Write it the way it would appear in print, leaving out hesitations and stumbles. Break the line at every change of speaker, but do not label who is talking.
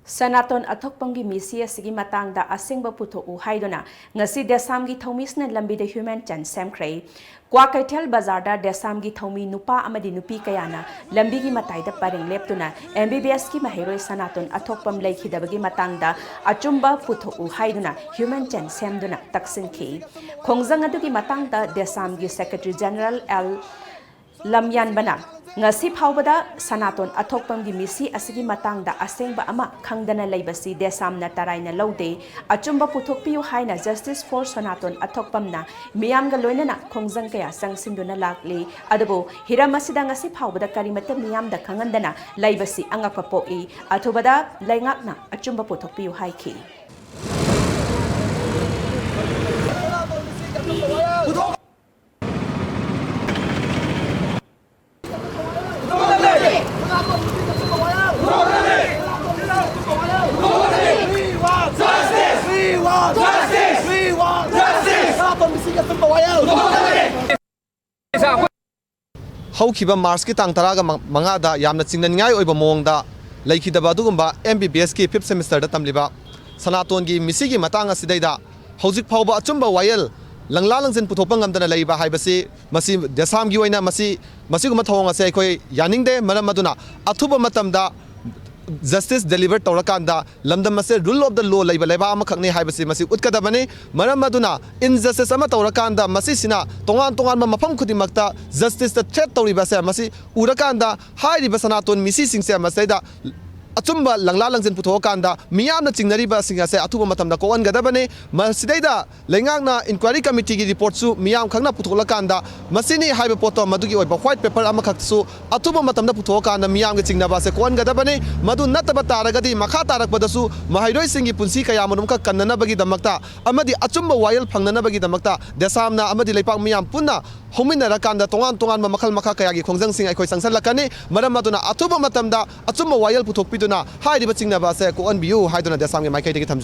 Sanaton Athokpam gi Misi asigi Matangda asingba PUTHOKU HAIDUNA Ngasi Desam gi Thoumisingna Lambida human chan Semkhare Kwakaitel Bazarda Desam gi Thoumi nupa amadi nupi kayana lambi gi mataida paring leptuna MBBS ki mahiroi Sanaton Athokpam leikhidabagi Matangda ACHUMBA PUTHOKU HAIDUNA human chan SEMDUNA TOUKHI KHONGJANG adugi Matangda Desam gi Secretary General L lamyanbana Ngasi phawbada Sanaton Athokpam gi Misi asigi Matangda asengba ama khangdana leibasi Desam na taraina lode achumba puthokpiu haina Justice for Sanaton Athokpam na miyamga loinana khongjang kaya changsinduna lakli adubo hiram asida ngasi phawbada karimata miyamda khangandana leibasi angakpa poi athubada leingakna achumba puthokpiu haiki
Haukiba Mars ki tang taraga mangada yamna chingnangai oiba mongda leikidaba dugumba MBBS ki 5th semester da tamliba Sanaton gi Misi gi matanga sidaida hojik phawba achumba wayel langla langjen puthokpa ngamdana leiba haibasi masi Desam gi oina masi guma thawang ase khoi yaningde maram aduna athuba matamda Justice delivered Taurakanda, Lamdamase rule of the law Laiba Leba Makani Hibasi Masi Utkadabane, Maramaduna, injustice Ama Taurakanda, Masisina, Tongan Mapam Kudimakta, Justice the Chet Tauribasa Masi, Urakanda, Haidi Basanaton, Misi Singsa Maseda. Achumba langlalang sin puthokanda miyam na chingnariba singa se athuba matamda ko an gadabane masidaida lengangna inquiry committee gi report su miyam khangna putholakanda masini haiba poto madugi oiba white paper amakak su athuba matamda puthokanda miyam gi chingnaba se ko an gadabane madu nataba taragadi makha tarakpada su mahairoi singi punsi kaya manum ka kannana bagi damakta amadi achumba wayel phangnana bagi damakta desamna amadi leipak miyam punna hominara kanda tongan makhal makha kaya gi khongjang sing ai khoi sangsan lakani maram maduna athuba matamda achumba wayel puthokpi na hai riba chingna ba se ko an biu haiduna Desam ge mai kai thamjari